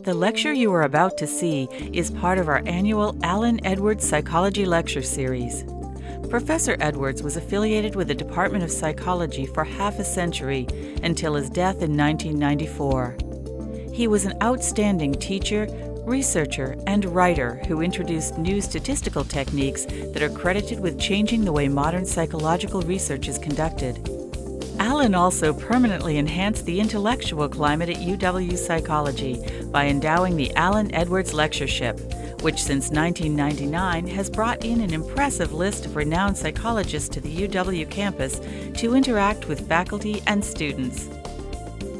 The lecture you are about to see is part of our annual Alan Edwards Psychology Lecture Series. Professor Edwards was affiliated with the Department of Psychology for half a century until his death in 1994. He was an outstanding teacher, researcher, and writer who introduced new statistical techniques that are credited with changing the way modern psychological research is conducted. Alan also permanently enhanced the intellectual climate at UW Psychology by endowing the Alan Edwards Lectureship, which since 1999 has brought in an impressive list of renowned psychologists to the UW campus to interact with faculty and students.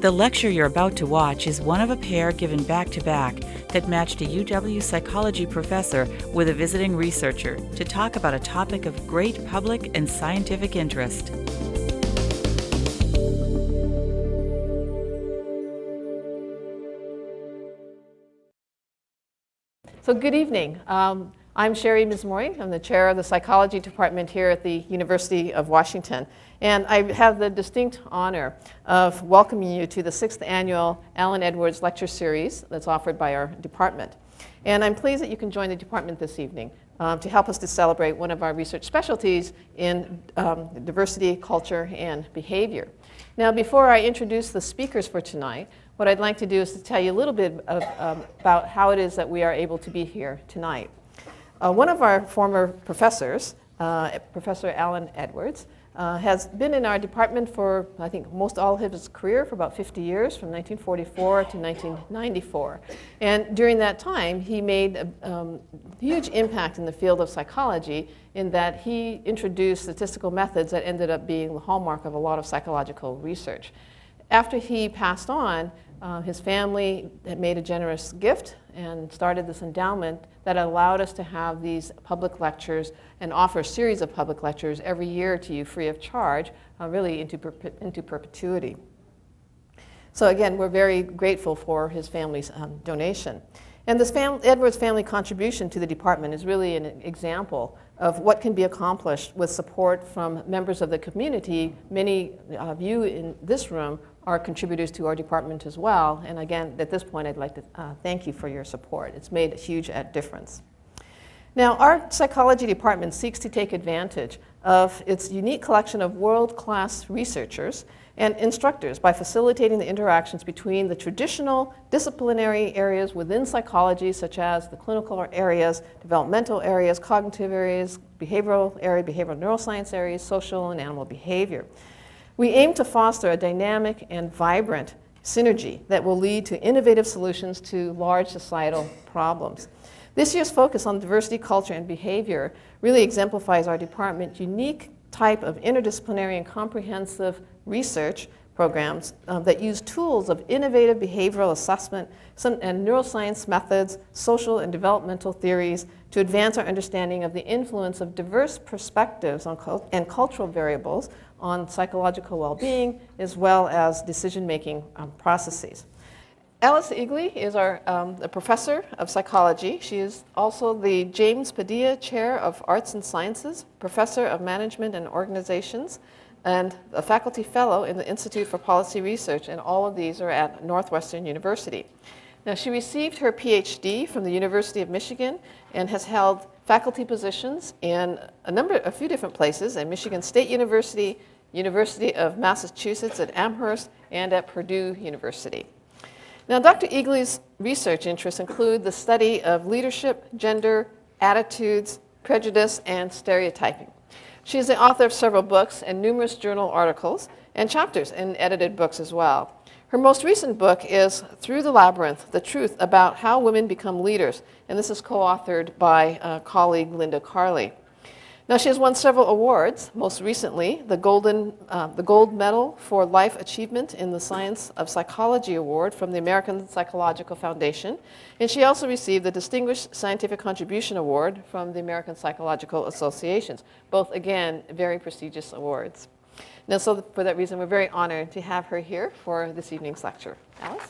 The lecture you're about to watch is one of a pair given back-to-back that matched a UW psychology professor with a visiting researcher to talk about a topic of great public and scientific interest. So good evening. I'm Cheryan Eagly. I'm the chair of the psychology department here at the University of Washington. And I have the distinct honor of welcoming you to the 6th annual Alan Edwards Lecture Series that's offered by our department. And I'm pleased that you can join the department this evening to help us to celebrate one of our research specialties in diversity, culture, and behavior. Now, before I introduce the speakers for tonight, what I'd like to do is to tell you a little bit about how it is that we are able to be here tonight. One of our former professors, Professor Alan Edwards, has been in our department for, I think, most all of his career, for about 50 years, from 1944 to 1994. And during that time, he made a huge impact in the field of psychology in that he introduced statistical methods that ended up being the hallmark of a lot of psychological research. After he passed on, his family had made a generous gift and started this endowment that allowed us to have these public lectures and offer a series of public lectures every year to you free of charge, really into perpetuity. So again, we're very grateful for his family's donation. And this Edwards family contribution to the department is really an example of what can be accomplished with support from members of the community. Many of you in this room are contributors to our department as well. And again, at this point, I'd like to thank you for your support. It's made a huge difference. Now, our psychology department seeks to take advantage of its unique collection of world-class researchers and instructors by facilitating the interactions between the traditional disciplinary areas within psychology, such as the clinical areas, developmental areas, cognitive areas, behavioral neuroscience areas, social and animal behavior. We aim to foster a dynamic and vibrant synergy that will lead to innovative solutions to large societal problems. This year's focus on diversity, culture, and behavior really exemplifies our department's unique type of interdisciplinary and comprehensive research programs that use tools of innovative behavioral assessment and neuroscience methods, social and developmental theories to advance our understanding of the influence of diverse perspectives and cultural variables on psychological well-being, as well as decision-making processes. Alice Eagly is a professor of psychology. She is also the James Padilla Chair of Arts and Sciences, Professor of Management and Organizations, and a faculty fellow in the Institute for Policy Research, and all of these are at Northwestern University. Now, she received her PhD from the University of Michigan and has held faculty positions in a few different places at Michigan State University, University of Massachusetts at Amherst, and at Purdue University. Now, Dr. Eagly's research interests include the study of leadership, gender, attitudes, prejudice, and stereotyping. She is the author of several books and numerous journal articles and chapters in edited books as well. Her most recent book is Through the Labyrinth, The Truth About How Women Become Leaders, and this is co-authored by colleague Linda Carley. Now, she has won several awards, most recently the Gold Medal for Life Achievement in the Science of Psychology Award from the American Psychological Foundation, and she also received the Distinguished Scientific Contribution Award from the American Psychological Associations, both, again, very prestigious awards. Now, so for that reason, we're very honored to have her here for this evening's lecture. Alice?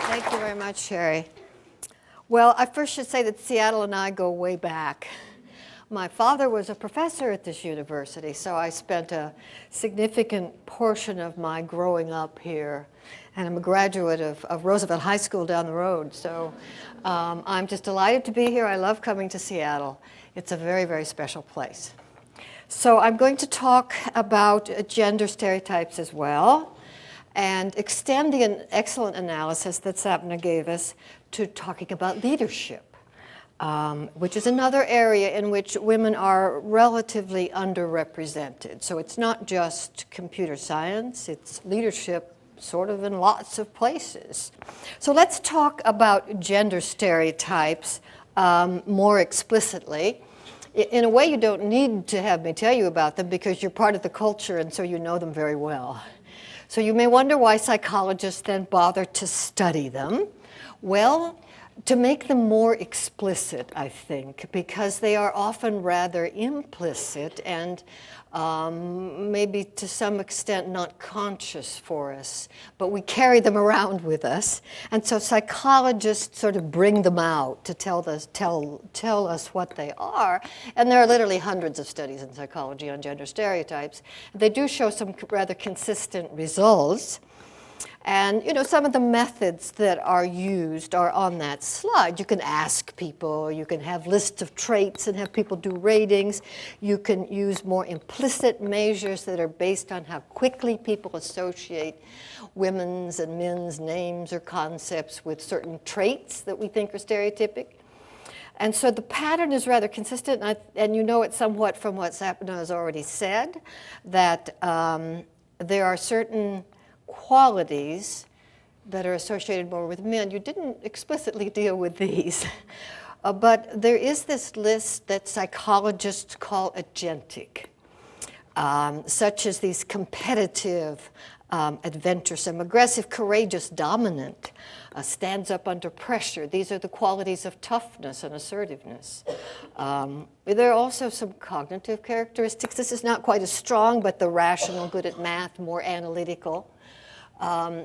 Thank you very much, Sherry. Well, I first should say that Seattle and I go way back. My father was a professor at this university, so I spent a significant portion of my growing up here. And I'm a graduate of Roosevelt High School down the road, so I'm just delighted to be here. I love coming to Seattle. It's a very, very special place. So I'm going to talk about gender stereotypes as well, and extend the excellent analysis that Sapna gave us to talking about leadership, which is another area in which women are relatively underrepresented. So it's not just computer science, it's leadership sort of in lots of places. So let's talk about gender stereotypes more explicitly. In a way, you don't need to have me tell you about them because you're part of the culture and so you know them very well. So you may wonder why psychologists then bother to study them. Well, to make them more explicit, I think, because they are often rather implicit and maybe to some extent not conscious for us, but we carry them around with us. And so psychologists sort of bring them out to tell us what they are. And there are literally hundreds of studies in psychology on gender stereotypes. They do show some rather consistent results. And some of the methods that are used are on that slide. You can ask people, you can have lists of traits and have people do ratings. You can use more implicit measures that are based on how quickly people associate women's and men's names or concepts with certain traits that we think are stereotypic. And so the pattern is rather consistent, and you know it somewhat from what Sapna has already said, that there are certain qualities that are associated more with men. You didn't explicitly deal with these, but there is this list that psychologists call agentic, such as these competitive, adventuresome, aggressive, courageous, dominant, stands up under pressure. These are the qualities of toughness and assertiveness. There are also some cognitive characteristics. This is not quite as strong, but the rational, good at math, more analytical.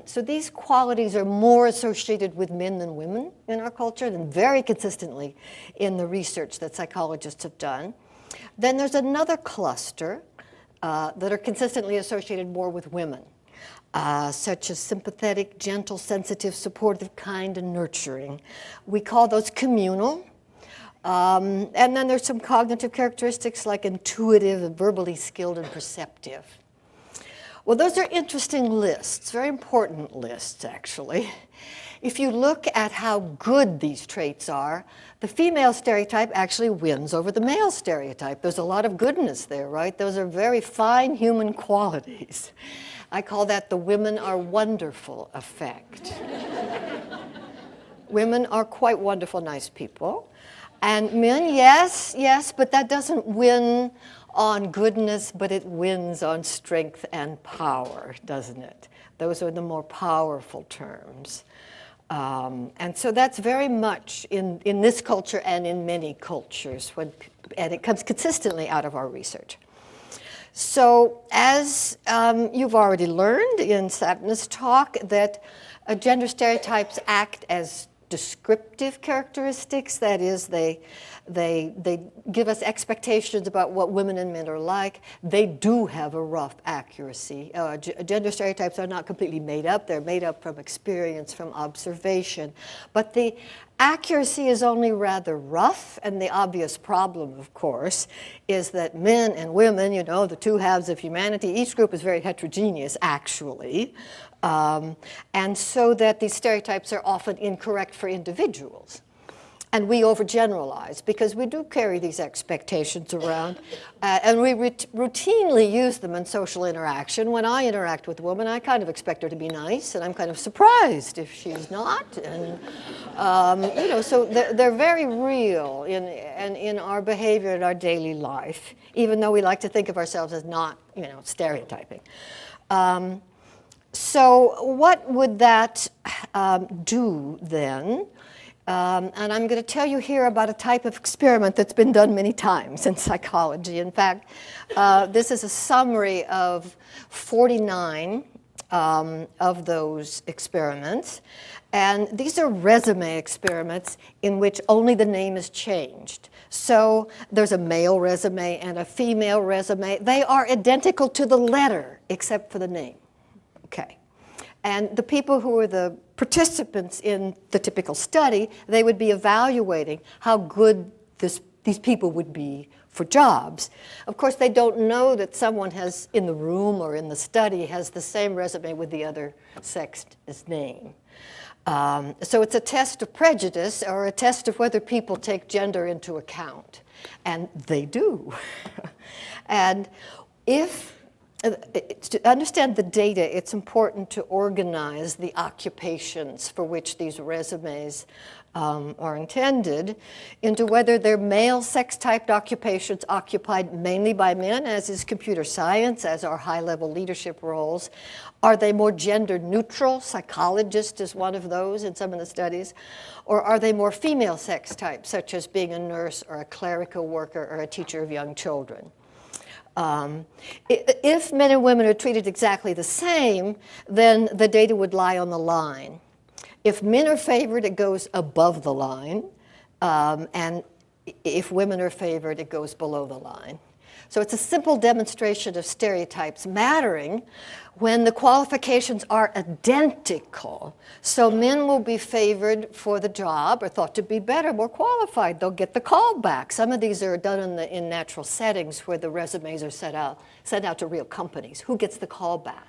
So these qualities are more associated with men than women in our culture, and very consistently in the research that psychologists have done. Then there's another cluster that are consistently associated more with women, such as sympathetic, gentle, sensitive, supportive, kind, and nurturing. We call those communal. And then there's some cognitive characteristics like intuitive, verbally skilled, and perceptive. Well, those are interesting lists, very important lists, actually. If you look at how good these traits are, the female stereotype actually wins over the male stereotype. There's a lot of goodness there, right? Those are very fine human qualities. I call that the women are wonderful effect. Women are quite wonderful, nice people. And men, yes, but that doesn't win on goodness, but it wins on strength and power, doesn't it? Those are the more powerful terms. And so that's very much in this culture and in many cultures, and it comes consistently out of our research. So as you've already learned in Sapna's talk, that gender stereotypes act as descriptive characteristics. That is, they give us expectations about what women and men are like. They do have a rough accuracy. Gender stereotypes are not completely made up. They're made up from experience, from observation. But the accuracy is only rather rough, and the obvious problem, of course, is that men and women, the two halves of humanity, each group is very heterogeneous, actually. And so that these stereotypes are often incorrect for individuals. And we overgeneralize because we do carry these expectations around, and we routinely use them in social interaction. When I interact with a woman, I kind of expect her to be nice, and I'm kind of surprised if she's not. And so they're very real in our behavior in our daily life, even though we like to think of ourselves as not, stereotyping. So what would that do then? And I'm going to tell you here about a type of experiment that's been done many times in psychology. In fact, this is a summary of 49 of those experiments. And these are resume experiments in which only the name is changed. So there's a male resume and a female resume. They are identical to the letter, except for the name. Okay. And the people who are the participants in the typical study, they would be evaluating how good these people would be for jobs. Of course, they don't know that someone has, in the room or in the study, has the same resume with the other sex's name. So it's a test of prejudice or a test of whether people take gender into account. And they do. And to understand the data, it's important to organize the occupations for which these resumes are intended into whether they're male sex-typed occupations occupied mainly by men, as is computer science, as are high-level leadership roles. Are they more gender-neutral? Psychologist is one of those in some of the studies. Or are they more female sex types, such as being a nurse or a clerical worker or a teacher of young children? If men and women are treated exactly the same, then the data would lie on the line. If men are favored, it goes above the line, and if women are favored, it goes below the line. So it's a simple demonstration of stereotypes mattering when the qualifications are identical. So men will be favored for the job or thought to be better, more qualified. They'll get the call back. Some of these are done in natural settings where the resumes are sent out to real companies. Who gets the call back?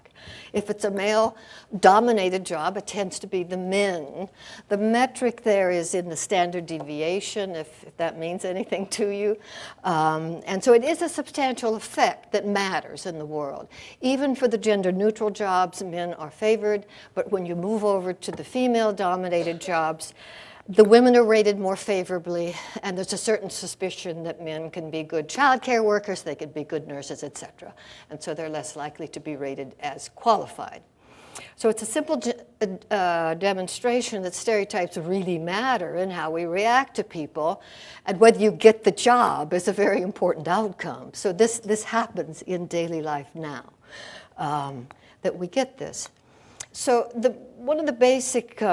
If it's a male-dominated job, it tends to be the men. The metric there is in the standard deviation, if that means anything to you. And so it is a substantial effect that matters in the world. Even for the gender-neutral jobs, men are favored, but when you move over to the female-dominated jobs, the women are rated more favorably, and there's a certain suspicion that men can be good child care workers, they could be good nurses, etc. And so they're less likely to be rated as qualified. So it's a simple demonstration that stereotypes really matter in how we react to people, and whether you get the job is a very important outcome. So this happens in daily life now, that we get this. So one of the basic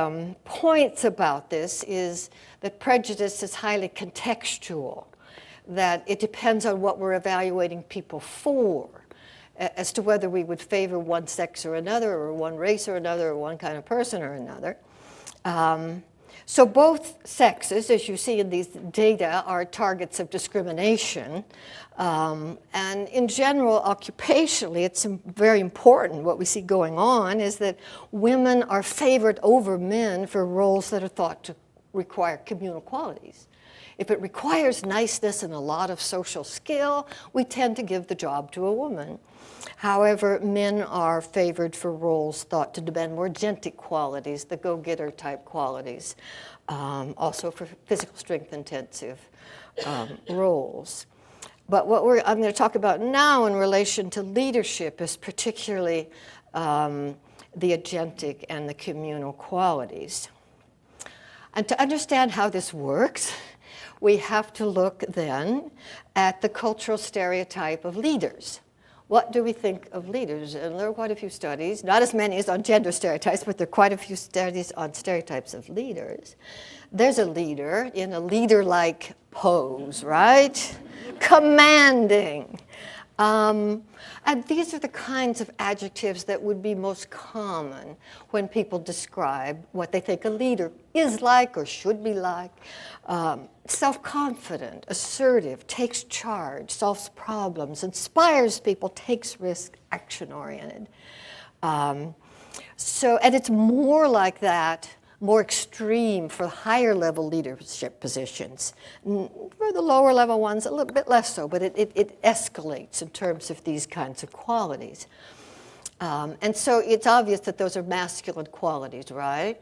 points about this is that prejudice is highly contextual, that it depends on what we're evaluating people for, as to whether we would favor one sex or another, or one race or another, or one kind of person or another. So both sexes, as you see in these data, are targets of discrimination. And in general, occupationally, it's very important. What we see going on is that women are favored over men for roles that are thought to require communal qualities. If it requires niceness and a lot of social skill, we tend to give the job to a woman. However, men are favored for roles thought to demand more agentic qualities, the go-getter type qualities, also for physical strength intensive roles. But what I'm going to talk about now in relation to leadership is particularly the agentic and the communal qualities. And to understand how this works, we have to look then at the cultural stereotype of leaders. What do we think of leaders? And there are quite a few studies, not as many as on gender stereotypes, but there are quite a few studies on stereotypes of leaders. There's a leader in a leader-like pose, right? Commanding. And these are the kinds of adjectives that would be most common when people describe what they think a leader is like or should be like. Self-confident, assertive, takes charge, solves problems, inspires people, takes risk, action-oriented. And it's more like that, more extreme for higher level leadership positions. For the lower level ones, a little bit less so, but it escalates in terms of these kinds of qualities. And so it's obvious that those are masculine qualities, right?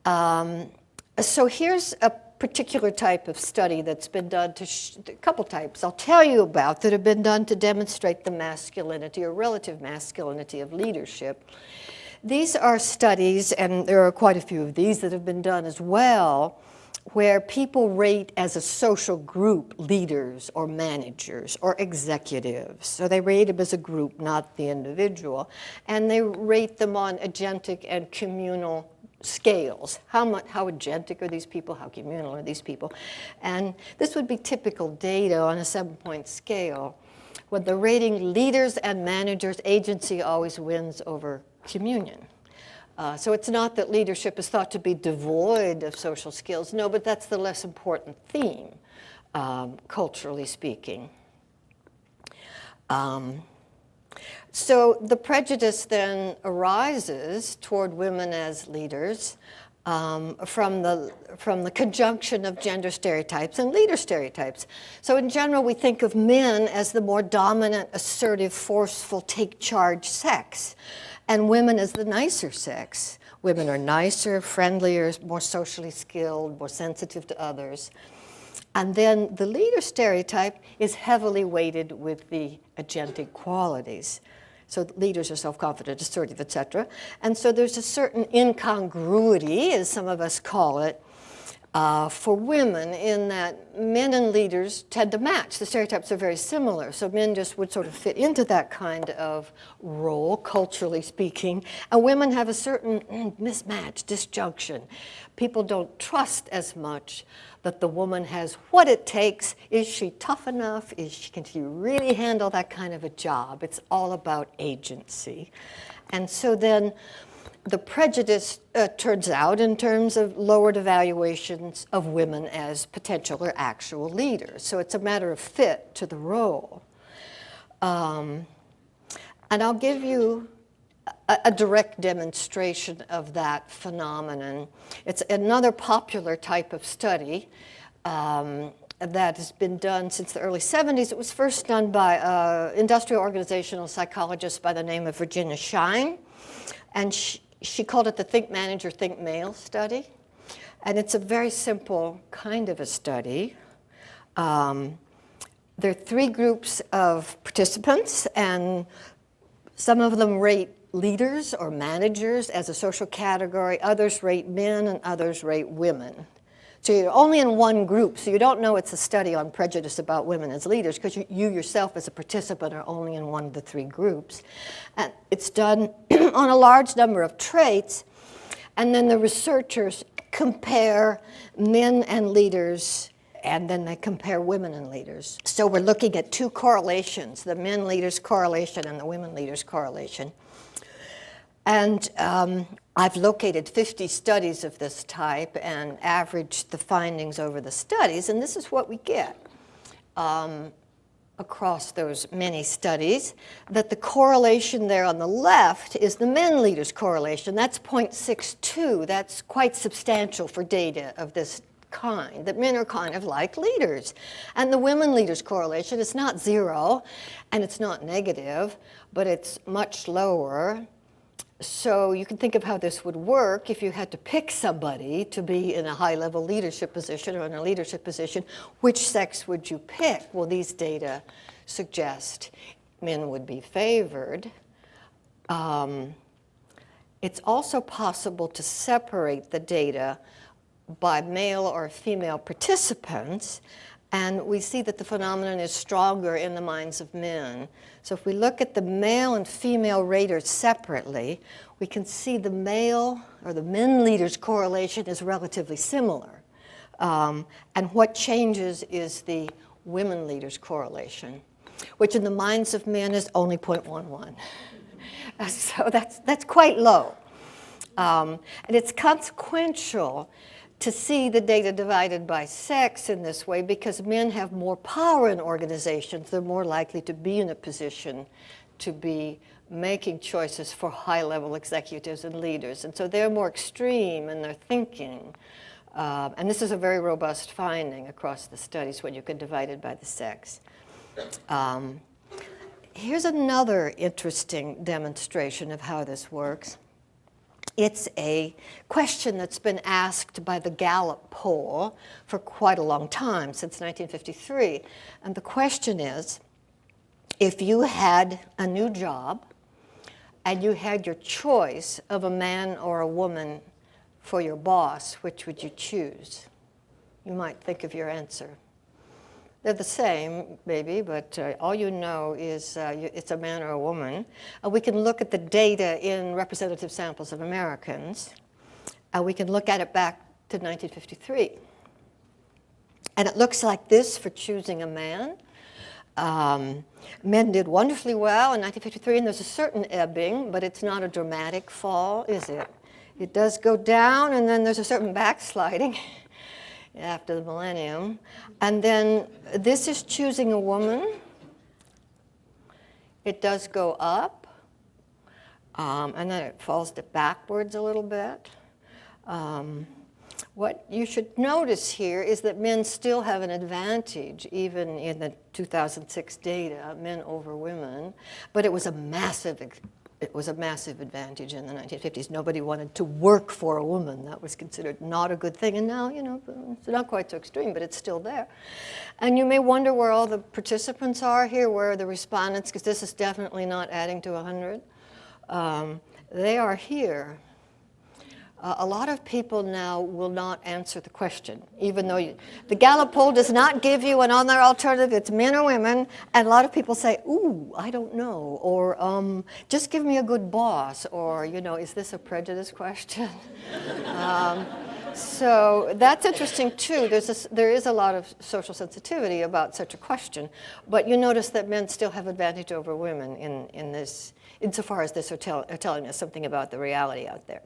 So here's a particular type of study that's been done a couple types I'll tell you about that have been done to demonstrate the masculinity or relative masculinity of leadership. These are studies, and there are quite a few of these that have been done as well, where people rate as a social group leaders or managers or executives. So they rate them as a group, not the individual. And they rate them on agentic and communal scales. How agentic are these people? How communal are these people? And this would be typical data on a 7-point scale. When the rating leaders and managers, agency always wins over communion. So it's not that leadership is thought to be devoid of social skills. No, but that's the less important theme, culturally speaking. So the prejudice then arises toward women as leaders from the conjunction of gender stereotypes and leader stereotypes. So in general, we think of men as the more dominant, assertive, forceful, take-charge sex, and women as the nicer sex. Women are nicer, friendlier, more socially skilled, more sensitive to others. And then the leader stereotype is heavily weighted with the agentic qualities. So leaders are self-confident, assertive, etc. And so there's a certain incongruity, as some of us call it, for women in that men and leaders tend to match. The stereotypes are very similar. So men just would sort of fit into that kind of role, culturally speaking. And women have a certain mismatch, disjunction. People don't trust as much that the woman has what it takes. Is she tough enough? Can she really handle that kind of a job? It's all about agency. And so then the prejudice turns out in terms of lowered evaluations of women as potential or actual leaders. So it's a matter of fit to the role. And I'll give you a direct demonstration of that phenomenon. It's another popular type of study that has been done since the early 70s. It was first done by an industrial organizational psychologist by the name of Virginia Shine. And she called it the Think Manager, Think Male study. And it's a very simple kind of a study. There are 3 groups of participants, and some of them rate leaders or managers as a social category. Others rate men, and others rate women. So you're only in one group, so you don't know it's a study on prejudice about women as leaders, because you yourself as a participant are only in one of the 3 groups. And it's done on a large number of traits, and then the researchers compare men and leaders, and then they compare women and leaders. So we're looking at 2 correlations, the men leaders correlation and the women leaders correlation. And I've located 50 studies of this type and averaged the findings over the studies, and this is what we get across those many studies, that the correlation there on the left is the men leaders correlation. That's 0.62. That's quite substantial for data of this kind, that men are kind of like leaders. And the women leaders correlation is not 0, and it's not negative, but it's much lower. So you can think of how this would work if you had to pick somebody to be in a high-level leadership position or in a leadership position. Which sex would you pick? Well, these data suggest men would be favored. It's also possible to separate the data by male or female participants, and we see that the phenomenon is stronger in the minds of men. So if we look at the male and female raters separately, we can see the male or the men leaders correlation is relatively similar. And what changes is the women leaders correlation, which in the minds of men is only 0.11. So that's quite low. And it's consequential to see the data divided by sex in this way, because men have more power in organizations. They're more likely to be in a position to be making choices for high-level executives and leaders. And so they're more extreme in their thinking. And this is a very robust finding across the studies when you can divide it by the sex. Here's another interesting demonstration of how this works. It's a question that's been asked by the Gallup poll for quite a long time, since 1953. And the question is, if you had a new job and you had your choice of a man or a woman for your boss, which would you choose? You might think of your answer. They're the same, maybe, but all you know is it's a man or a woman. We can look at the data in representative samples of Americans. And we can look at it back to 1953. And it looks like this for choosing a man. Men did wonderfully well in 1953, and there's a certain ebbing, but it's not a dramatic fall, is it? It does go down, and then there's a certain backsliding after the millennium. And then this is choosing a woman. It does go up, and then it falls backwards a little bit. What you should notice here is that men still have an advantage, even in the 2006 data, men over women, but it was a massive advantage in the 1950s. Nobody wanted to work for a woman. That was considered not a good thing. And now, it's not quite so extreme, but it's still there. And you may wonder where all the participants are here, where are the respondents, because this is definitely not adding to 100. They are here. A lot of people now will not answer the question, even though the Gallup poll does not give you an other alternative. It's men or women, and a lot of people say, "Ooh, I don't know," or "Just give me a good boss," or "Is this a prejudice question?" So that's interesting too. There is a lot of social sensitivity about such a question, but you notice that men still have advantage over women in this, insofar as this are telling us something about the reality out there.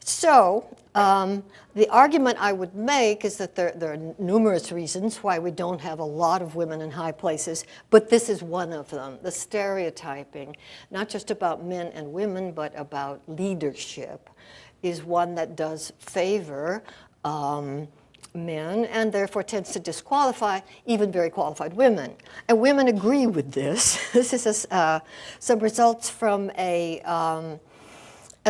So the argument I would make is that there are numerous reasons why we don't have a lot of women in high places, but this is one of them. The stereotyping, not just about men and women, but about leadership, is one that does favor men and therefore tends to disqualify even very qualified women. And women agree with this. This is some results from a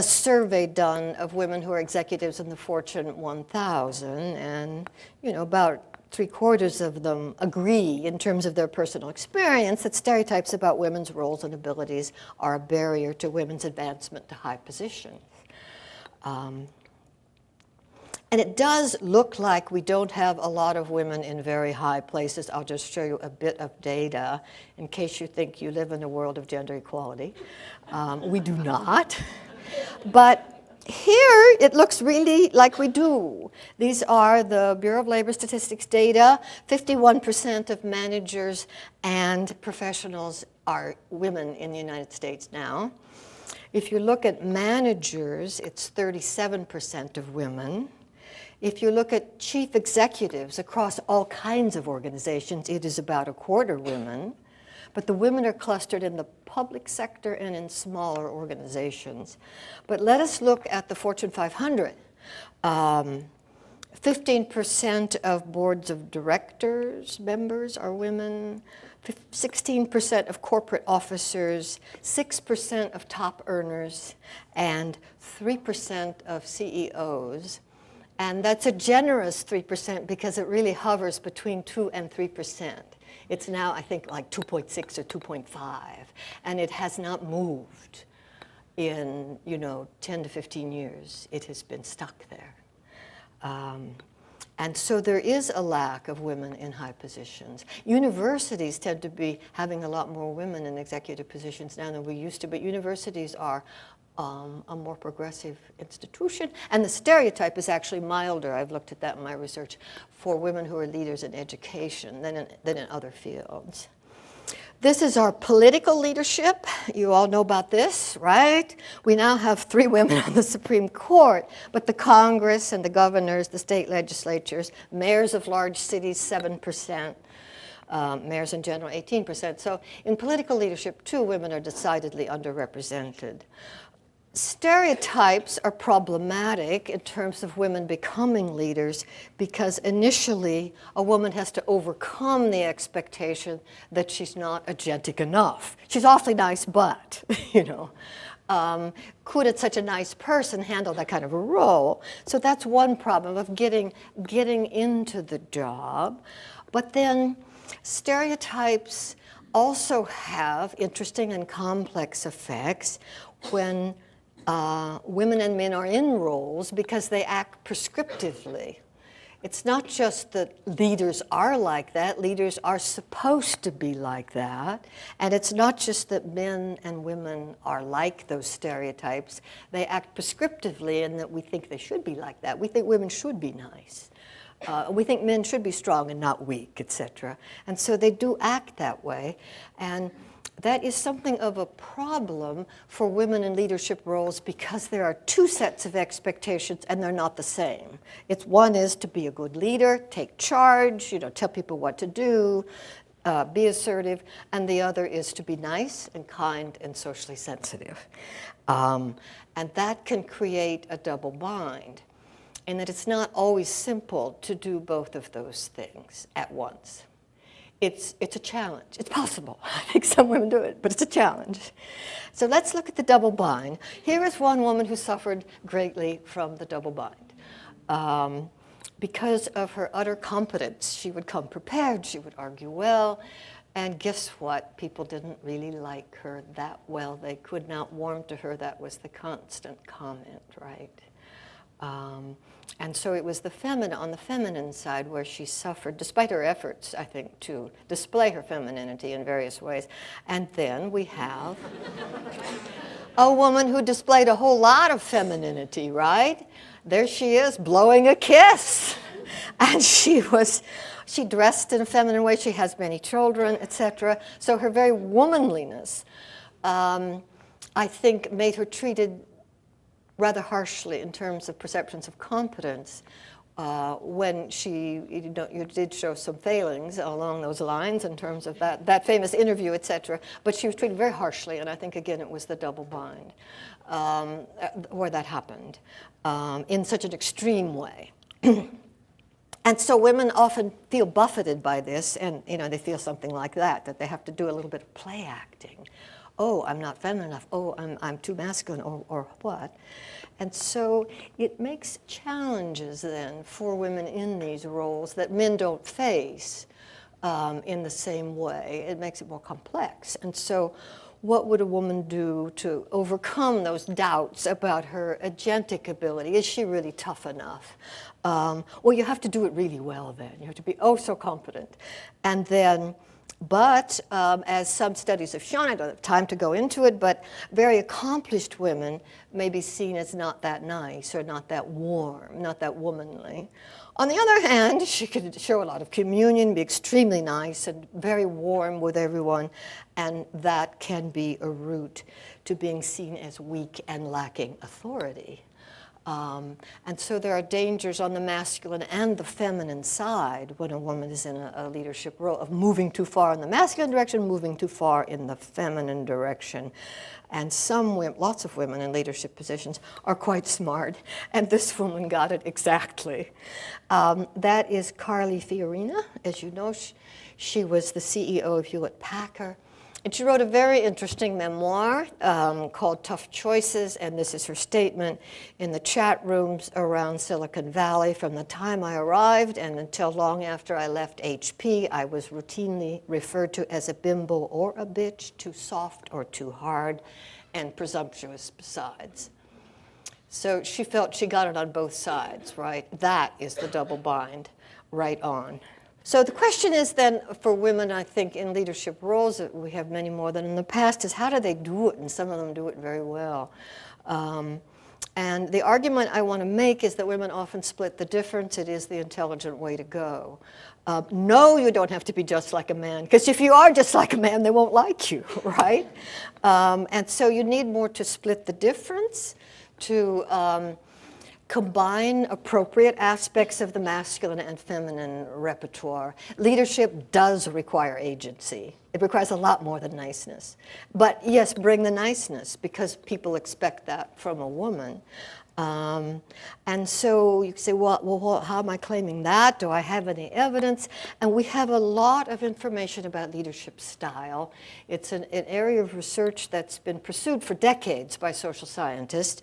survey done of women who are executives in the Fortune 1000, and about 3/4 of them agree in terms of their personal experience that stereotypes about women's roles and abilities are a barrier to women's advancement to high positions. And it does look like we don't have a lot of women in very high places. I'll just show you a bit of data in case you think you live in a world of gender equality. We do not. But here, it looks really like we do. These are the Bureau of Labor Statistics data. 51% of managers and professionals are women in the United States now. If you look at managers, it's 37% of women. If you look at chief executives across all kinds of organizations, it is about 1/4 women. But the women are clustered in the public sector and in smaller organizations. But let us look at the Fortune 500. 15% of boards of directors members are women, 16% of corporate officers, 6% of top earners, and 3% of CEOs. And that's a generous 3% because it really hovers between 2 and 3%. It's now, I think, like 2.6 or 2.5, and it has not moved in 10 to 15 years. It has been stuck there. And so there is a lack of women in high positions. Universities tend to be having a lot more women in executive positions now than we used to, but universities are a more progressive institution. And the stereotype is actually milder, I've looked at that in my research, for women who are leaders in education than in other fields. This is our political leadership. You all know about this, right? We now have 3 women on the Supreme Court, but the Congress and the governors, the state legislatures, mayors of large cities, 7%. Mayors in general, 18%. So in political leadership, too, women are decidedly underrepresented. Stereotypes are problematic in terms of women becoming leaders because initially a woman has to overcome the expectation that she's not agentic enough. She's awfully nice, but, could such a nice person handle that kind of a role? So that's one problem of getting into the job. But then stereotypes also have interesting and complex effects when women and men are in roles because they act prescriptively. It's not just that leaders are like that, leaders are supposed to be like that. And it's not just that men and women are like those stereotypes. They act prescriptively in that we think they should be like that. We think women should be nice. We think men should be strong and not weak, etc. And so they do act that way. And that is something of a problem for women in leadership roles because there are two sets of expectations and they're not the same. One is to be a good leader, take charge, tell people what to do, be assertive, and the other is to be nice and kind and socially sensitive. And that can create a double bind in that it's not always simple to do both of those things at once. It's a challenge. It's possible. I think some women do it, but it's a challenge. So let's look at the double bind. Here is one woman who suffered greatly from the double bind. Because of her utter competence, she would come prepared, she would argue well, and guess what? People didn't really like her that well. They could not warm to her. That was the constant comment, right? And so it was on the feminine side where she suffered, despite her efforts, I think, to display her femininity in various ways. And then we have a woman who displayed a whole lot of femininity, right? There she is, blowing a kiss. And she dressed in a feminine way. She has many children, etc. So her very womanliness, I think, made her treated rather harshly in terms of perceptions of competence when you did show some failings along those lines in terms of that famous interview, etc. But she was treated very harshly, and I think, again, it was the double bind where that happened in such an extreme way. And so women often feel buffeted by this, and they feel something like that they have to do a little bit of play acting. Oh, I'm not feminine enough. Oh, I'm too masculine, or what? And so it makes challenges then for women in these roles that men don't face in the same way. It makes it more complex. And so what would a woman do to overcome those doubts about her agentic ability? Is she really tough enough? Well, you have to do it really well then. You have to be so competent. And then, but as some studies have shown, I don't have time to go into it, but very accomplished women may be seen as not that nice or not that warm, not that womanly. On the other hand, she could show a lot of communion, be extremely nice and very warm with everyone, and that can be a route to being seen as weak and lacking authority. And so there are dangers on the masculine and the feminine side when a woman is in a leadership role of moving too far in the masculine direction, moving too far in the feminine direction. And lots of women in leadership positions are quite smart, and this woman got it exactly. That is Carly Fiorina. As you know, she was the CEO of Hewlett-Packard. And she wrote a very interesting memoir called Tough Choices, and this is her statement in the chat rooms around Silicon Valley. From the time I arrived and until long after I left HP, I was routinely referred to as a bimbo or a bitch, too soft or too hard, and presumptuous besides. So she felt she got it on both sides, right? That is the double bind, right on. So the question is then for women, I think, in leadership roles, that we have many more than in the past, is how do they do it? And some of them do it very well. And the argument I want to make is that women often split the difference. It is the intelligent way to go. No, you don't have to be just like a man, because if you are just like a man, they won't like you, right? And so you need more to split the difference, to combine appropriate aspects of the masculine and feminine repertoire. Leadership does require agency. It requires a lot more than niceness. But yes, bring the niceness, because people expect that from a woman. And so you can say, well, how am I claiming that? Do I have any evidence? And we have a lot of information about leadership style. It's an area of research that's been pursued for decades by social scientists.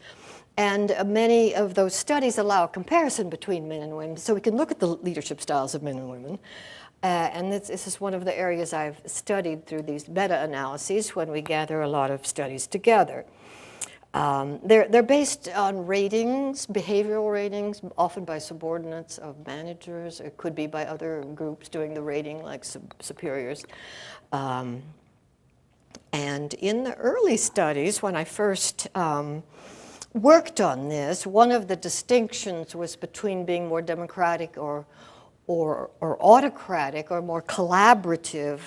And many of those studies allow a comparison between men and women, so we can look at the leadership styles of men and women. And this is one of the areas I've studied through these meta-analyses when we gather a lot of studies together. They're based on ratings, behavioral ratings, often by subordinates of managers. It could be by other groups doing the rating, like superiors. And in the early studies, when I first worked on this, one of the distinctions was between being more democratic or autocratic, or more collaborative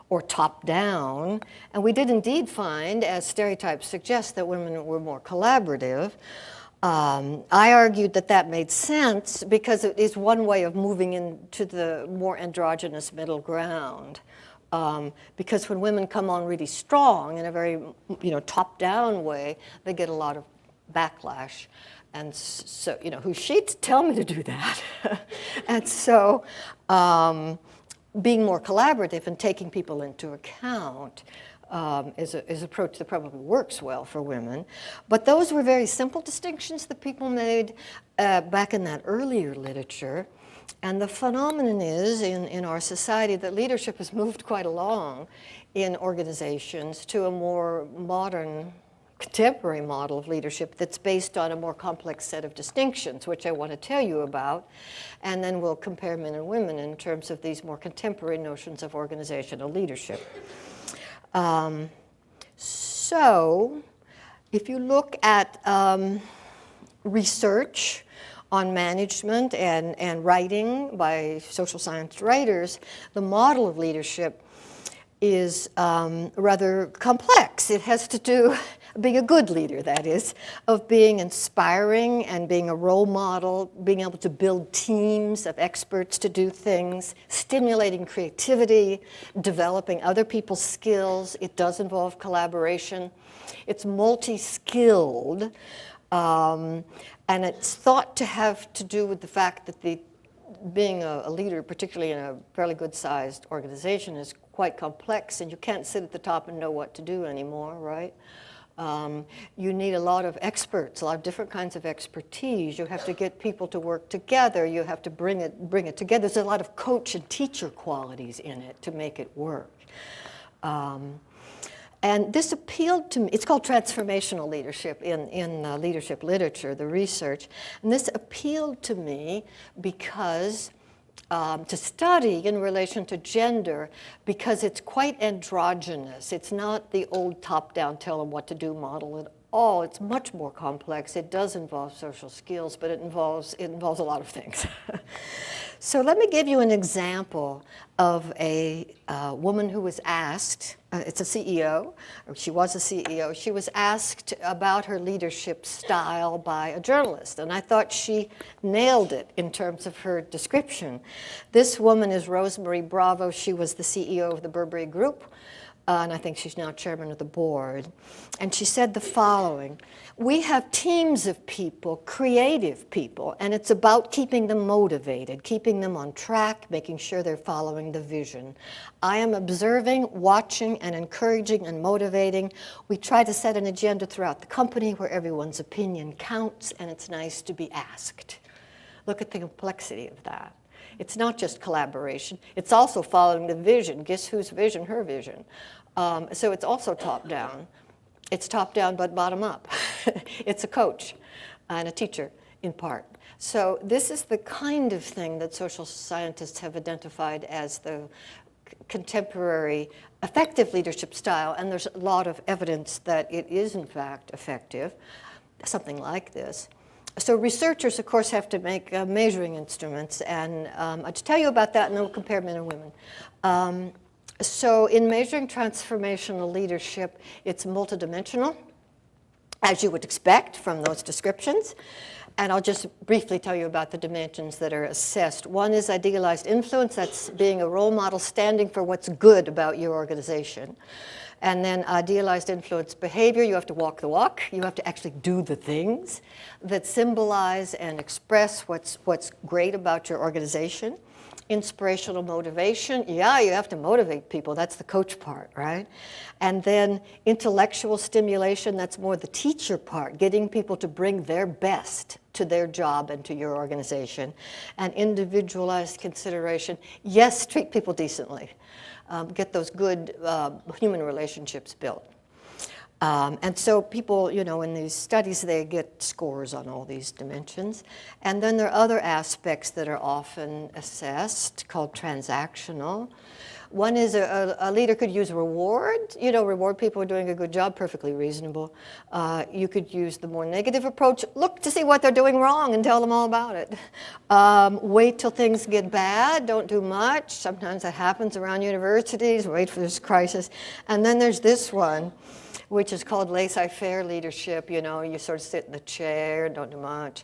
or top-down. And we did indeed find, as stereotypes suggest, that women were more collaborative. I argued that that made sense because it is one way of moving into the more androgynous middle ground. Because when women come on really strong in a very top-down way, they get a lot of backlash. And so, who's she to tell me to do that? And so being more collaborative and taking people into account is an approach that probably works well for women. But those were very simple distinctions that people made back in that earlier literature. And the phenomenon is, in our society, that leadership has moved quite along in organizations to a more modern, contemporary model of leadership that's based on a more complex set of distinctions, which I want to tell you about. And then we'll compare men and women in terms of these more contemporary notions of organizational leadership. So if you look at research on management and writing by social science writers, the model of leadership is rather complex. It has to do being a good leader, that is, of being inspiring and being a role model, being able to build teams of experts to do things, stimulating creativity, developing other people's skills. It does involve collaboration. It's multi-skilled, and it's thought to have to do with the fact that being a leader, particularly in a fairly good-sized organization, is quite complex, and you can't sit at the top and know what to do anymore, right? You need a lot of experts, a lot of different kinds of expertise. You have to get people to work together. You have to bring it together. There's a lot of coach and teacher qualities in it to make it work. And this appealed to me. It's called transformational leadership in leadership literature, the research. And this appealed to me because to study in relation to gender, because it's quite androgynous. It's not the old top-down, tell them what to do model at all. It's much more complex. It does involve social skills, but it involves a lot of things. So let me give you an example of a woman who was asked, it's a CEO, or she was a CEO, she was asked about her leadership style by a journalist, and I thought she nailed it in terms of her description. This woman is Rosemary Bravo. She was the CEO of the Burberry Group, and I think she's now chairman of the board. And she said the following: we have teams of people, creative people, and it's about keeping them motivated, keeping them on track, making sure they're following the vision. I am observing, watching, and encouraging and motivating. We try to set an agenda throughout the company where everyone's opinion counts, and it's nice to be asked. Look at the complexity of that. It's not just collaboration. It's also following the vision. Guess whose vision? Her vision. So it's also top-down. It's top-down but bottom-up. It's a coach and a teacher in part. So this is the kind of thing that social scientists have identified as the contemporary effective leadership style, and there's a lot of evidence that it is in fact effective, something like this. So researchers, of course, have to make measuring instruments, and I'll tell you about that, and then we'll compare men and women. So in measuring transformational leadership, it's multidimensional, as you would expect from those descriptions. And I'll just briefly tell you about the dimensions that are assessed. One is idealized influence. That's being a role model, standing for what's good about your organization. And then idealized influence behavior. You have to walk the walk. You have to actually do the things that symbolize and express what's great about your organization. Inspirational motivation. Yeah, you have to motivate people. That's the coach part, right? And then intellectual stimulation. That's more the teacher part, getting people to bring their best to their job and to your organization. And individualized consideration. Yes, treat people decently. Get those good human relationships built. And so people, in these studies, they get scores on all these dimensions. And then there are other aspects that are often assessed called transactional. One is a leader could use reward, reward people who are doing a good job, perfectly reasonable. You could use the more negative approach, look to see what they're doing wrong and tell them all about it. Wait till things get bad, don't do much. Sometimes that happens around universities, wait for this crisis. And then there's this one, which is called laissez-faire leadership. You sort of sit in the chair, don't do much.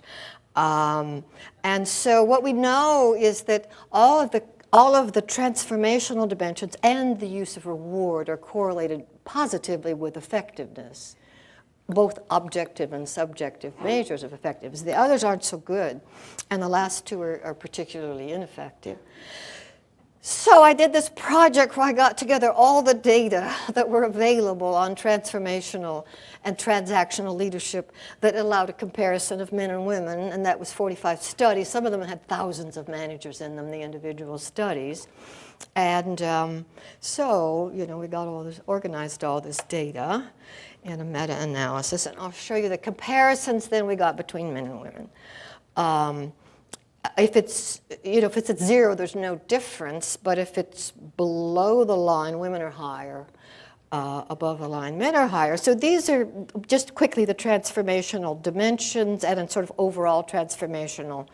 And so what we know is that all of the transformational dimensions and the use of reward are correlated positively with effectiveness, both objective and subjective measures of effectiveness. The others aren't so good, and the last two are particularly ineffective. So I did this project where I got together all the data that were available on transformational and transactional leadership that allowed a comparison of men and women, and that was 45 studies. Some of them had thousands of managers in them, the individual studies. And so, we got organized all this data in a meta-analysis, and I'll show you the comparisons then we got between men and women. If it's at 0, there's no difference, but if it's below the line, women are higher. Above the line, men are higher. So these are just quickly the transformational dimensions and a sort of overall transformational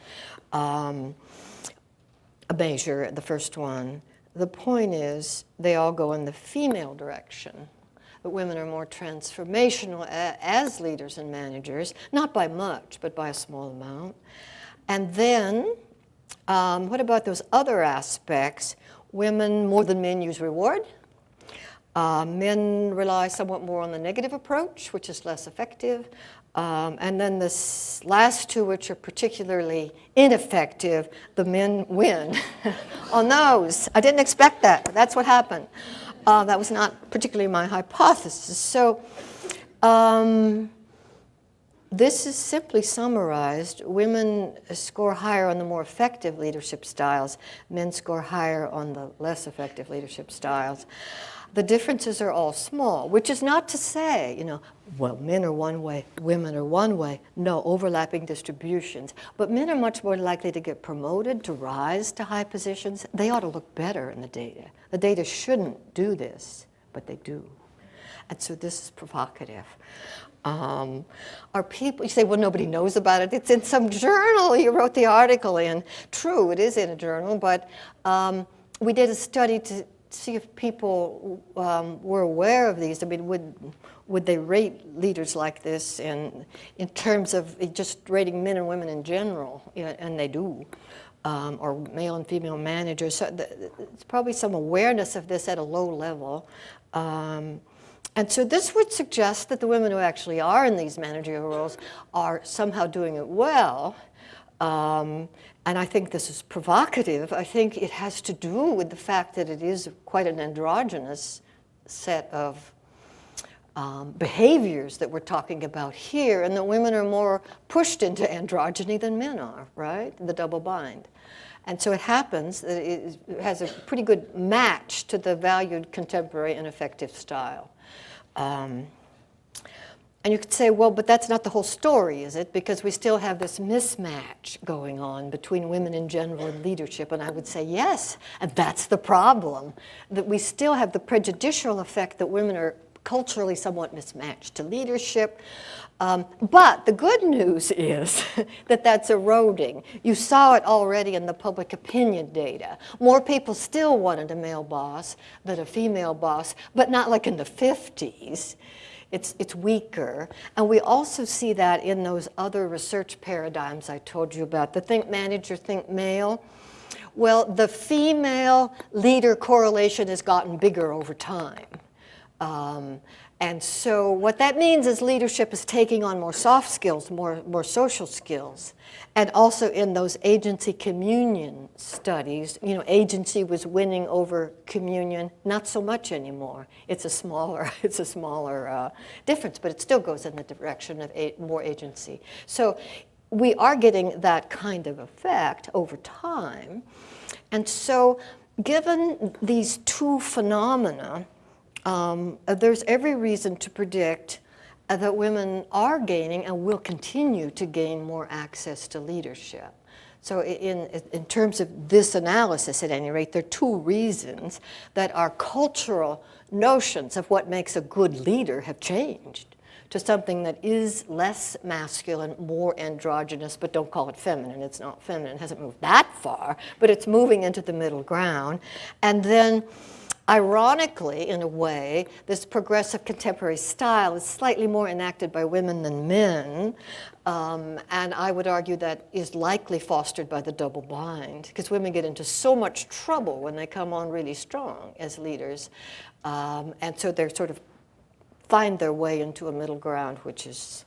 measure, the first one. The point is they all go in the female direction. But women are more transformational as leaders and managers, not by much, but by a small amount. And then, what about those other aspects? Women, more than men, use reward. Men rely somewhat more on the negative approach, which is less effective. And then the last two, which are particularly ineffective, the men win on those. I didn't expect that, but that's what happened. That was not particularly my hypothesis. So this is simply summarized. Women score higher on the more effective leadership styles. Men score higher on the less effective leadership styles. The differences are all small, which is not to say, well, men are one way, women are one way. No, overlapping distributions. But men are much more likely to get promoted, to rise to high positions. They ought to look better in the data. The data shouldn't do this, but they do. And so this is provocative. Are people, you say, well, nobody knows about it. It's in some journal you wrote the article in. True, it is in a journal, but we did a study to see if people were aware of these. I mean, would they rate leaders like this in terms of just rating men and women in general? And they do, or male and female managers. So there's probably some awareness of this at a low level. And so this would suggest that the women who actually are in these managerial roles are somehow doing it well. And I think this is provocative. I think it has to do with the fact that it is quite an androgynous set of behaviors that we're talking about here, and that women are more pushed into androgyny than men are, right? The double bind. And so it happens that it has a pretty good match to the valued contemporary and effective style. And you could say, well, but that's not the whole story, is it? Because we still have this mismatch going on between women in general and leadership. And I would say, yes, and that's the problem, that we still have the prejudicial effect that women are culturally somewhat mismatched to leadership. But the good news is that that's eroding. You saw it already in the public opinion data. More people still wanted a male boss than a female boss, but not like in the 50s. It's weaker. And we also see that in those other research paradigms I told you about, the think manager, think male. Well, the female leader correlation has gotten bigger over time. And so what that means is leadership is taking on more soft skills, more social skills. And also in those agency communion studies, agency was winning over communion, not so much anymore. It's a smaller difference, but it still goes in the direction of more agency. So we are getting that kind of effect over time. And so given these two phenomena, there's every reason to predict that women are gaining and will continue to gain more access to leadership. So in terms of this analysis, at any rate, there are two reasons that our cultural notions of what makes a good leader have changed to something that is less masculine, more androgynous, but don't call it feminine. It's not feminine. It hasn't moved that far, but it's moving into the middle ground. And then, ironically, in a way, this progressive contemporary style is slightly more enacted by women than men, and I would argue that is likely fostered by the double bind, because women get into so much trouble when they come on really strong as leaders, and so they're sort of find their way into a middle ground, which is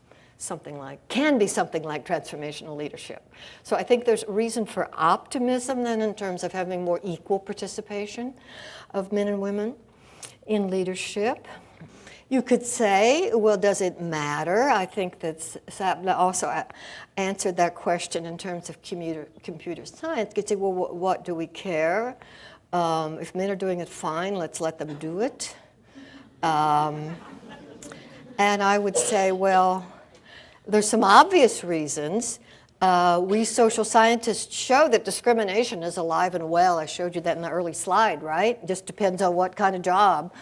can be something like transformational leadership. So I think there's reason for optimism then in terms of having more equal participation of men and women in leadership. You could say, well, does it matter? I think that Sapna also answered that question in terms of computer science. You could say, well, what do we care? If men are doing it fine, let's let them do it. And I would say, well, there's some obvious reasons. We social scientists show that discrimination is alive and well. I showed you that in the early slide, right? It just depends on what kind of job,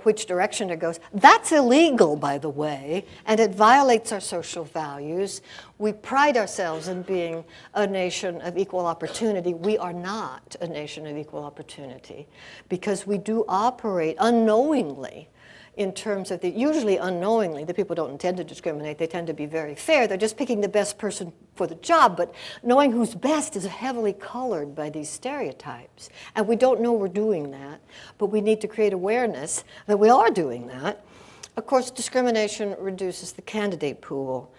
which direction it goes. That's illegal, by the way, and it violates our social values. We pride ourselves in being a nation of equal opportunity. We are not a nation of equal opportunity because we do operate unknowingly in terms of usually unknowingly, the people don't intend to discriminate, they tend to be very fair, they're just picking the best person for the job, but knowing who's best is heavily colored by these stereotypes. And we don't know we're doing that, but we need to create awareness that we are doing that. Of course, discrimination reduces the candidate pool.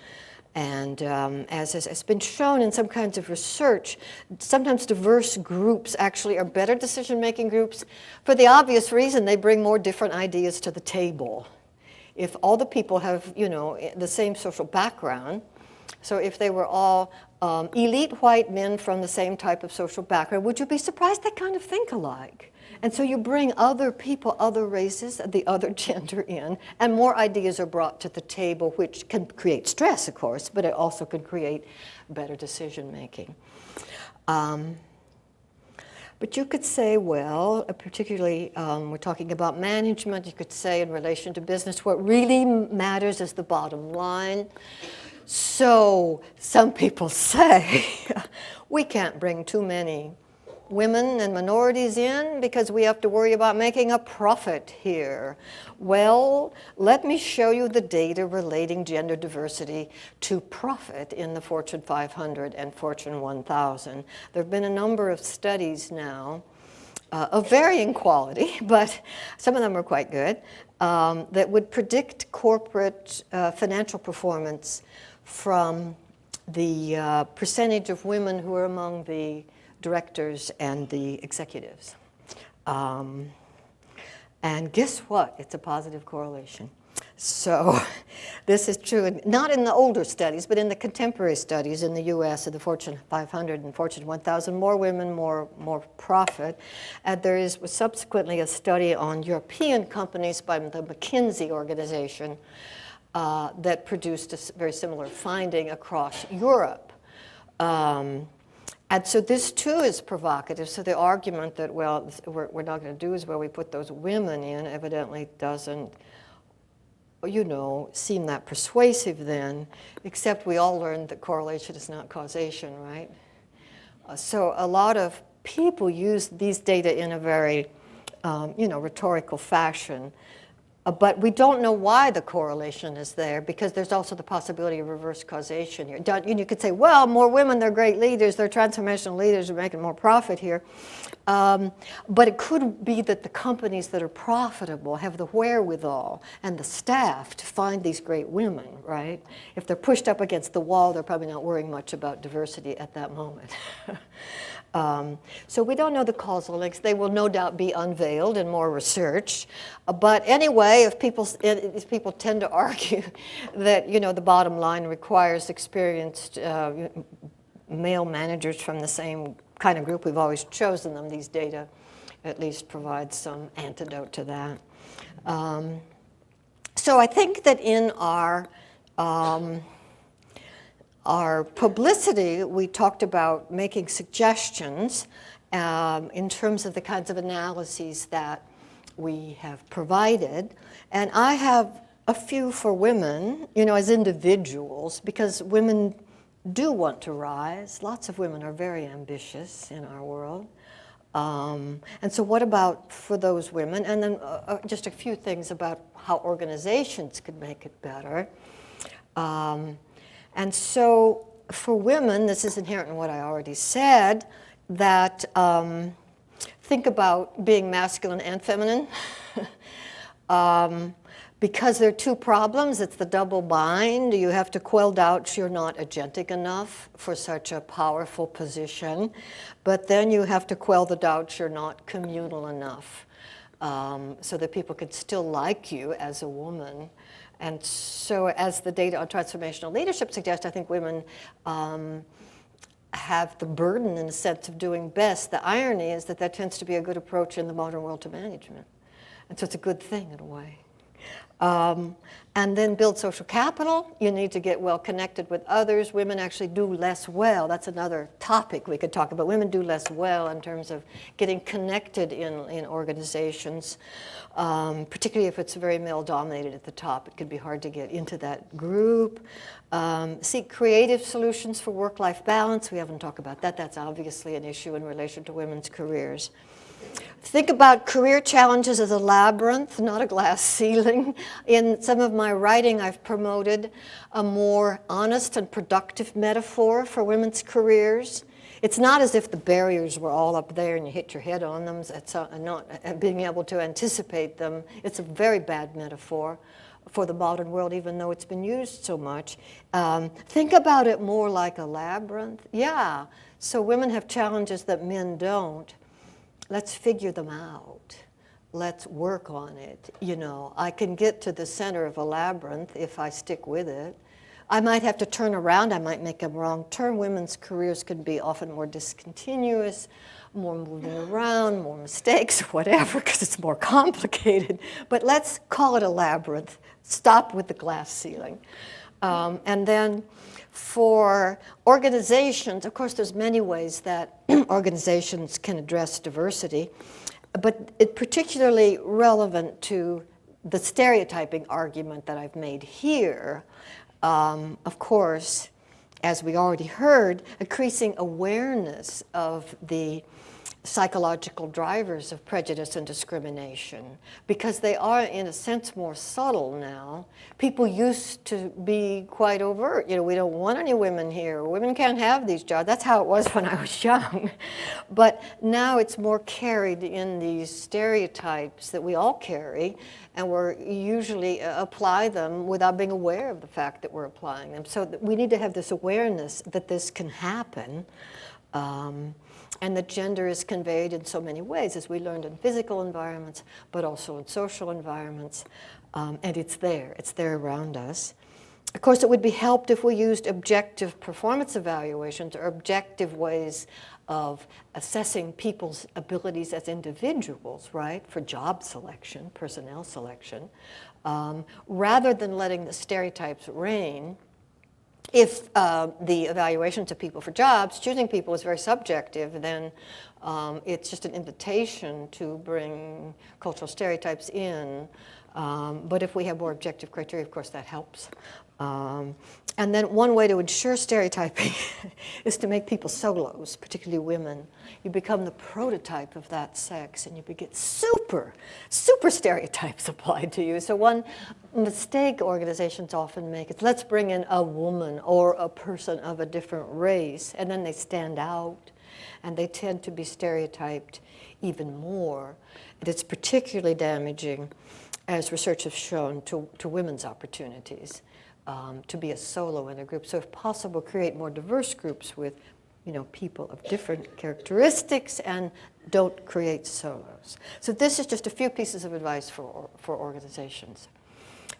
And as has been shown in some kinds of research, sometimes diverse groups actually are better decision-making groups for the obvious reason they bring more different ideas to the table. If all the people have, the same social background, so if they were all elite white men from the same type of social background, would you be surprised they kind of think alike? And so you bring other people, other races, the other gender in, and more ideas are brought to the table, which can create stress, of course, but it also can create better decision making. But you could say, well, particularly we're talking about management, you could say in relation to business, what really matters is the bottom line. So some people say we can't bring too many women and minorities in because we have to worry about making a profit here. Well, let me show you the data relating gender diversity to profit in the Fortune 500 and Fortune 1000. There have been a number of studies now of varying quality, but some of them are quite good, that would predict corporate financial performance from the percentage of women who are among the directors and the executives. And guess what? It's a positive correlation. So this is true, not in the older studies, but in the contemporary studies in the US of the Fortune 500 and Fortune 1000, more women, more profit. And there was subsequently a study on European companies by the McKinsey organization that produced a very similar finding across Europe. And so this, too, is provocative. So the argument that, well, we're not going to do is where we put those women in evidently doesn't, seem that persuasive then, except we all learned that correlation is not causation, right? So a lot of people use these data in a very, rhetorical fashion. But we don't know why the correlation is there because there's also the possibility of reverse causation here. You could say, well, more women, they're great leaders, they're transformational leaders, they're making more profit here. But it could be that the companies that are profitable have the wherewithal and the staff to find these great women, right? If they're pushed up against the wall, they're probably not worrying much about diversity at that moment. So we don't know the causal links. They will no doubt be unveiled in more research. But anyway, if people tend to argue that the bottom line requires experienced male managers from the same kind of group, we've always chosen them. These data at least provide some antidote to that. So I think that in our publicity, we talked about making suggestions in terms of the kinds of analyses that we have provided. And I have a few for women, as individuals, because women do want to rise. Lots of women are very ambitious in our world. And so what about for those women? And then just a few things about how organizations could make it better. And so for women, this is inherent in what I already said, that think about being masculine and feminine. Because there are two problems. It's the double bind. You have to quell doubts you're not agentic enough for such a powerful position. But then you have to quell the doubts you're not communal enough so that people can still like you as a woman. And so as the data on transformational leadership suggests, I think women have the burden in a sense of doing best. The irony is that that tends to be a good approach in the modern world to management. And so it's a good thing in a way. And then build social capital. You need to get well connected with others. Women actually do less well. That's another topic we could talk about. Women do less well in terms of getting connected in organizations, particularly if it's very male-dominated at the top. It could be hard to get into that group. Seek creative solutions for work-life balance. We haven't talked about that. That's obviously an issue in relation to women's careers. Think about career challenges as a labyrinth, not a glass ceiling. In some of my writing, I've promoted a more honest and productive metaphor for women's careers. It's not as if the barriers were all up there and you hit your head on them, it's not being able to anticipate them. It's a very bad metaphor for the modern world, even though it's been used so much. Think about it more like a labyrinth. Yeah, so women have challenges that men don't. Let's figure them out. Let's work on it. I can get to the center of a labyrinth if I stick with it. I might have to turn around. I might make a wrong turn. Women's careers can be often more discontinuous, more moving around, more mistakes, whatever, because it's more complicated. But let's call it a labyrinth. Stop with the glass ceiling. And then for organizations, of course, there's many ways that organizations can address diversity, but it's particularly relevant to the stereotyping argument that I've made here. Of course, as we already heard, increasing awareness of the psychological drivers of prejudice and discrimination, because they are, in a sense, more subtle now. People used to be quite overt. We don't want any women here. Women can't have these jobs. That's how it was when I was young. But now it's more carried in these stereotypes that we all carry, and we're usually apply them without being aware of the fact that we're applying them. So we need to have this awareness that this can happen. And that gender is conveyed in so many ways, as we learned in physical environments, but also in social environments. And it's there around us. Of course, it would be helped if we used objective performance evaluations or objective ways of assessing people's abilities as individuals, right, for job selection, personnel selection, rather than letting the stereotypes reign. If the evaluations of people for jobs, choosing people is very subjective, then it's just an invitation to bring cultural stereotypes in. But if we have more objective criteria, of course, that helps. And then one way to ensure stereotyping is to make people solos, particularly women. You become the prototype of that sex, and you get super stereotypes applied to you. So one mistake organizations often make is, let's bring in a woman or a person of a different race, and then they stand out, and they tend to be stereotyped even more. And it's particularly damaging, as research has shown, to women's opportunities. To be a solo in a group. So if possible, create more diverse groups with people of different characteristics, and don't create solos. So this is just a few pieces of advice for organizations.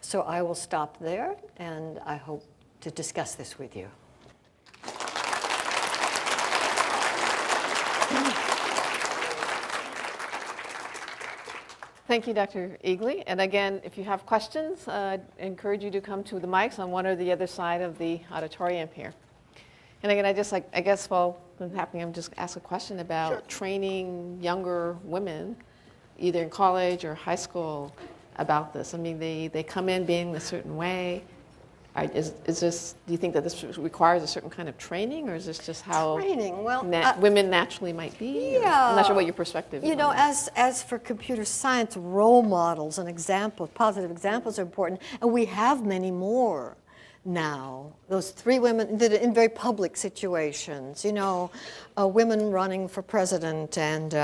So I will stop there, and I hope to discuss this with you. Thank you, Dr. Eagly. And again, if you have questions, I encourage you to come to the mics on one or the other side of the auditorium here. And again, I guess while I'm happening, I'm just ask a question about training younger women, either in college or high school, about this. I mean, they come in being a certain way. Is this? Do you think that this requires a certain kind of training, or is this just how training? Well, women naturally might be? Yeah. I'm not sure what your perspective is. You know, as for computer science, role models and examples, positive examples are important, and we have many more now. Those 3 women that in very public situations, you know, women running for president and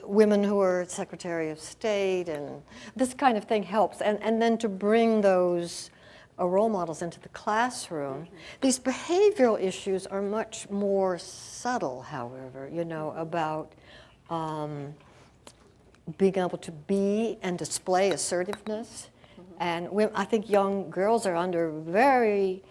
women who are Secretary of State, and this kind of thing helps. And then to bring those role models into the classroom. These behavioral issues are much more subtle, however, you know, about being able to be and display assertiveness. And I think young girls are under very,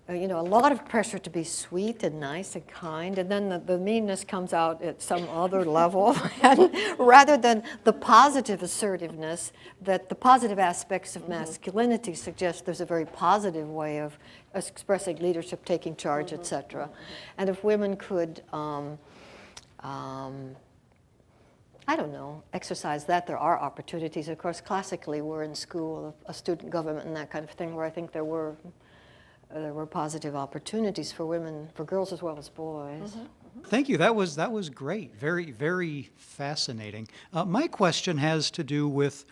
you know, a lot of pressure to be sweet and nice and kind, and then the meanness comes out at some other level. And rather than the positive assertiveness, that the positive aspects of masculinity suggest there's a very positive way of expressing leadership, taking charge, etc. And if women could, I don't know, exercise that, there are opportunities. Of course, classically, we're in school, a student government and that kind of thing, where I think there were positive opportunities for women, for girls as well as boys. Thank you. That was great. Very, very fascinating. My question has to do with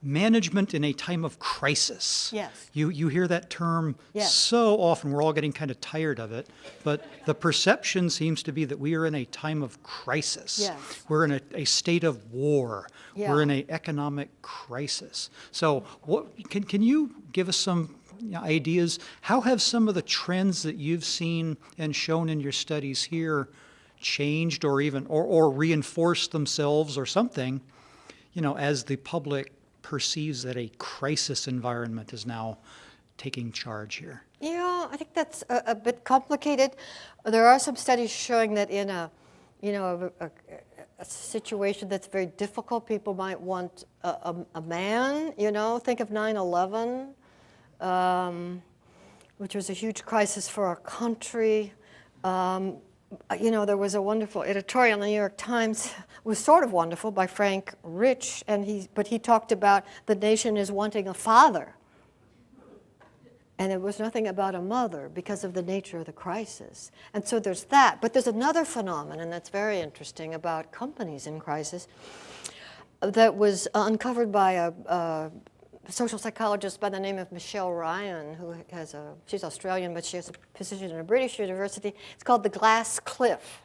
management in a time of crisis. Yes. You hear that term Yes. so often. We're all getting kind of tired of it. But the perception seems to be that we are in a time of crisis. Yes. We're in a state of war. Yeah. We're in an economic crisis. So can you give us some ideas? How have some of the trends that you've seen and shown in your studies here changed or even or reinforced themselves or something, you know, as the public perceives that a crisis environment is now taking charge here? Yeah, I think that's a bit complicated. There are some studies showing that in a situation that's very difficult, people might want a man, you know, think of 9/11. Which was a huge crisis for our country. You know, there was a wonderful editorial in the New York Times, it was sort of wonderful, by Frank Rich, but he talked about the nation is wanting a father. And it was nothing about a mother because of the nature of the crisis. And so there's that. But there's another phenomenon that's very interesting about companies in crisis that was uncovered by a social psychologist by the name of Michelle Ryan, who she's Australian, but she has a position in a British university. It's called the glass cliff.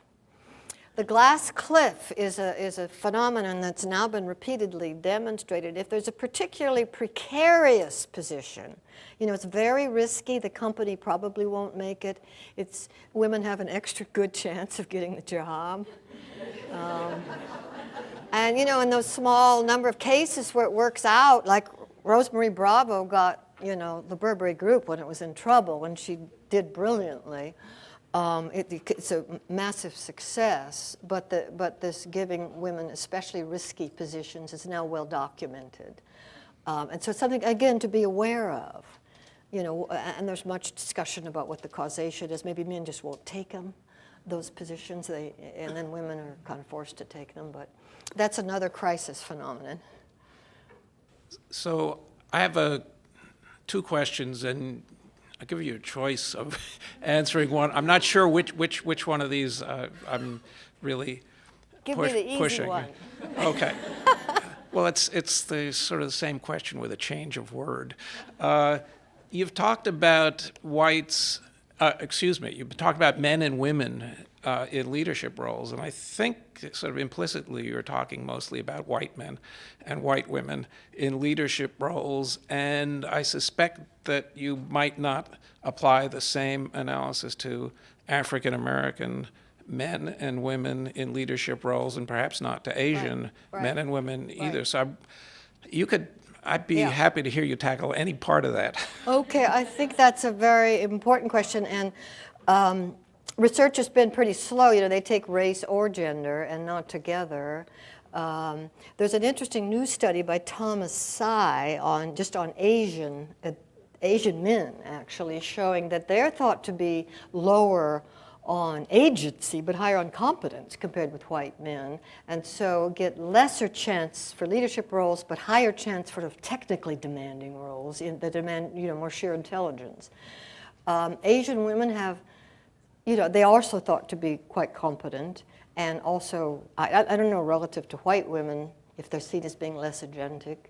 The glass cliff is a phenomenon that's now been repeatedly demonstrated. If there's a particularly precarious position, you know, it's very risky, the company probably won't make it. Women have an extra good chance of getting the job. And, you know, in those small number of cases where it works out, like Rosemary Bravo got, you know, the Burberry Group when it was in trouble, when she did brilliantly. It's a massive success, but this giving women especially risky positions is now well documented. And so it's something, again, to be aware of. You know, and there's much discussion about what the causation is. Maybe men just won't take them, those positions, and then women are kind of forced to take them. But that's another crisis phenomenon. So I have 2 questions, and I'll give you a choice of answering one. I'm not sure which one of these I'm really Give me the easy pushing. one. Okay. Well, it's the sort of the same question with a change of word. You've talked about you've talked about men and women in leadership roles, and I think sort of implicitly you're talking mostly about white men and white women in leadership roles, and I suspect that you might not apply the same analysis to African American men and women in leadership roles, and perhaps not to Asian men and women either. Right. So I'd be happy to hear you tackle any part of that. Okay, I think that's a very important question, and research has been pretty slow. You know, they take race or gender and not together. There's an interesting new study by Thomas Tsai on Asian men, actually, showing that they're thought to be lower on agency but higher on competence compared with white men, and so get lesser chance for leadership roles but higher chance for technically demanding roles in that demand more sheer intelligence. Asian women have, they are also thought to be quite competent, and also I don't know relative to white women if they're seen as being less agentic.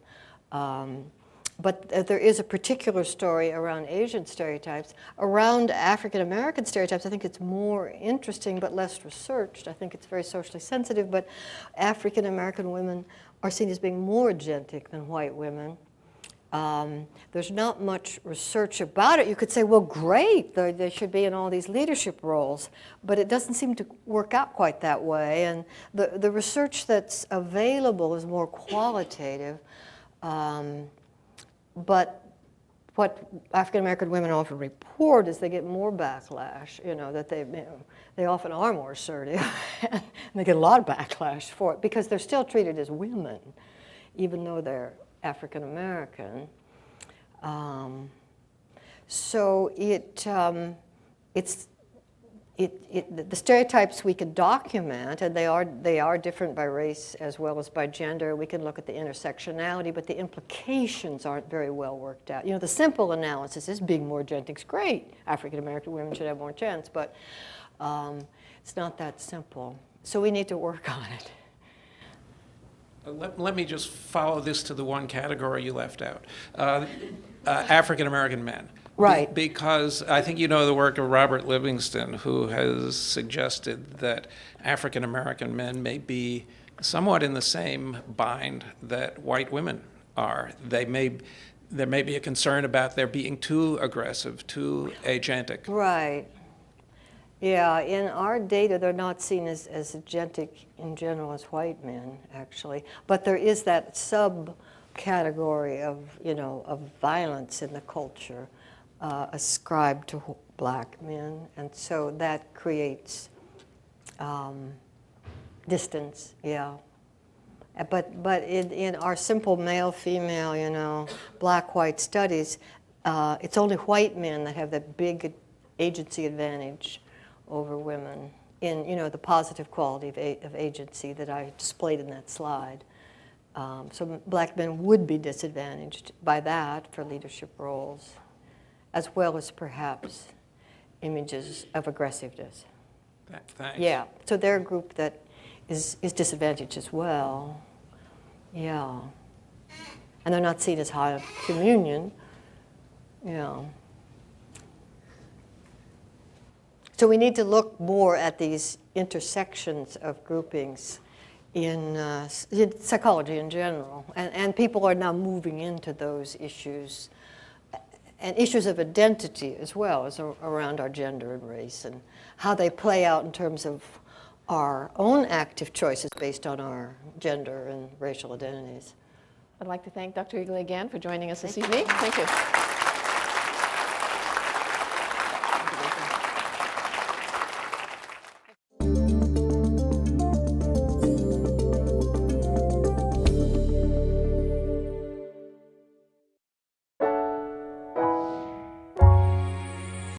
But there is a particular story around Asian stereotypes. Around African American stereotypes, I think it's more interesting but less researched. I think it's very socially sensitive, but African American women are seen as being more agentic than white women. There's not much research about it. You could say, well, great, they should be in all these leadership roles, but it doesn't seem to work out quite that way. And the research that's available is more qualitative. But what African American women often report is they get more backlash, that they often are more assertive, and they get a lot of backlash for it because they're still treated as women, even though they're African American. So the stereotypes we can document, and they are different by race as well as by gender. We can look at the intersectionality, but the implications aren't very well worked out. The simple analysis is being more agentic is great. African American women should have more chance, but it's not that simple. So we need to work on it. Let me just follow this to the one category you left out. African American men. Right. Because I think you know the work of Robert Livingston, who has suggested that African American men may be somewhat in the same bind that white women are. There may be a concern about their being too aggressive, too agentic. Right. Yeah, in our data, they're not seen as agentic in general as white men, actually. But there is that subcategory of violence in the culture ascribed to black men, and so that creates distance. Yeah, but in our simple male-female, black-white studies, it's only white men that have that big agency advantage over women in the positive quality of agency that I displayed in that slide. So black men would be disadvantaged by that for leadership roles, as well as perhaps images of aggressiveness. Thanks. Yeah, so they're a group that is disadvantaged as well. Yeah, and they're not seen as high of communion. Yeah. So we need to look more at these intersections of groupings in psychology in general, and people are now moving into those issues, and issues of identity as well as around our gender and race, and how they play out in terms of our own active choices based on our gender and racial identities. I'd like to thank Dr. Eagly again for joining us this evening. Thank you.